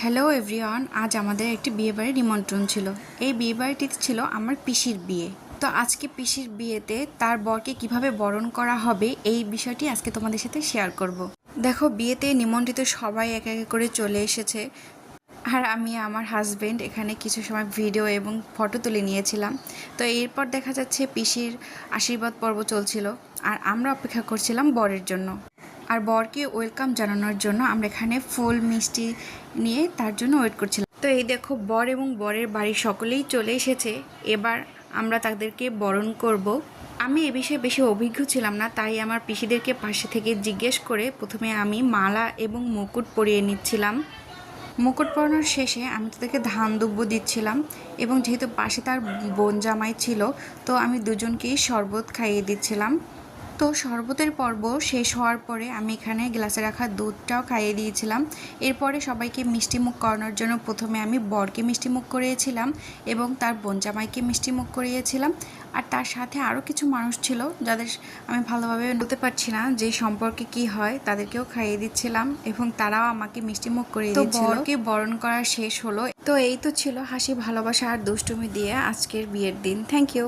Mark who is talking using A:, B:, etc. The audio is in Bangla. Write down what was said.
A: হ্যালো এভরিওয়ান, আজ আমাদের একটি বিয়েবাড়ির নিমন্ত্রণ ছিল। এই বিয়েবাড়িটিতে ছিল আমার পিসির বিয়ে। তো আজকে পিসির বিয়েতে তার বরকে কিভাবে বরণ করা হবে এই বিষয়টি আজকে তোমাদের সাথে শেয়ার করব। দেখো, বিয়েতে নিমন্ত্রিত সবাই এক এক করে চলে এসেছে, আর আমি আমার হাজবেন্ড এখানে কিছু সময় ভিডিও এবং ফটো তুলে নিয়েছিলাম। তো এরপর দেখা যাচ্ছে পিসির আশীর্বাদ পর্ব চলছিল, আর আমরা অপেক্ষা করছিলাম বরের জন্য। আর বরকে ওয়েলকাম জানানোর জন্য আমরা এখানে ফুল মিষ্টি নিয়ে তার জন্য ওয়েট করছিলাম। তো এই দেখো, বর এবং বরের বাড়ির সকলেই চলে এসেছে। এবার আমরা তাদেরকে বরণ করব। আমি এ বিষয়ে বেশি অভিজ্ঞ ছিলাম না, তাই আমার পিসিদেরকে পাশে থেকে জিজ্ঞেস করে প্রথমে আমি মালা এবং মুকুট পরিয়ে নিচ্ছিলাম। মুকুট পরানোর শেষে আমি তাদেরকে ধান দুব্য দিচ্ছিলাম, এবং যেহেতু পাশে তার বোন জামাই ছিল, তো আমি দুজনকেই শরবত খাইয়ে দিচ্ছিলাম। তো শরবতের পর্ব শেষ হওয়ার পরে আমি এখানে গ্লাসে রাখা দুধটাও খাইয়ে দিয়েছিলাম। এরপরে সবাইকে মিষ্টিমুখ করানোর জন্য প্রথমে আমি বরকে মিষ্টিমুখ করিয়েছিলাম এবং তার বোন জামাইকে মিষ্টিমুখ করিয়েছিলাম। আর তার সাথে আরও কিছু মানুষ ছিল যাদের আমি ভালোভাবে বলতে পারছি না যে সম্পর্কে কি হয়, তাদেরকেও খাইয়ে দিচ্ছিলাম এবং তারাও আমাকে মিষ্টিমুখ করিয়ে দিচ্ছিল। বরকে বরণ করা শেষ হলো। তো এই তো ছিল হাসি, ভালোবাসা আর দুষ্টুমি দিয়ে আজকের বিয়ের দিন। Thank you.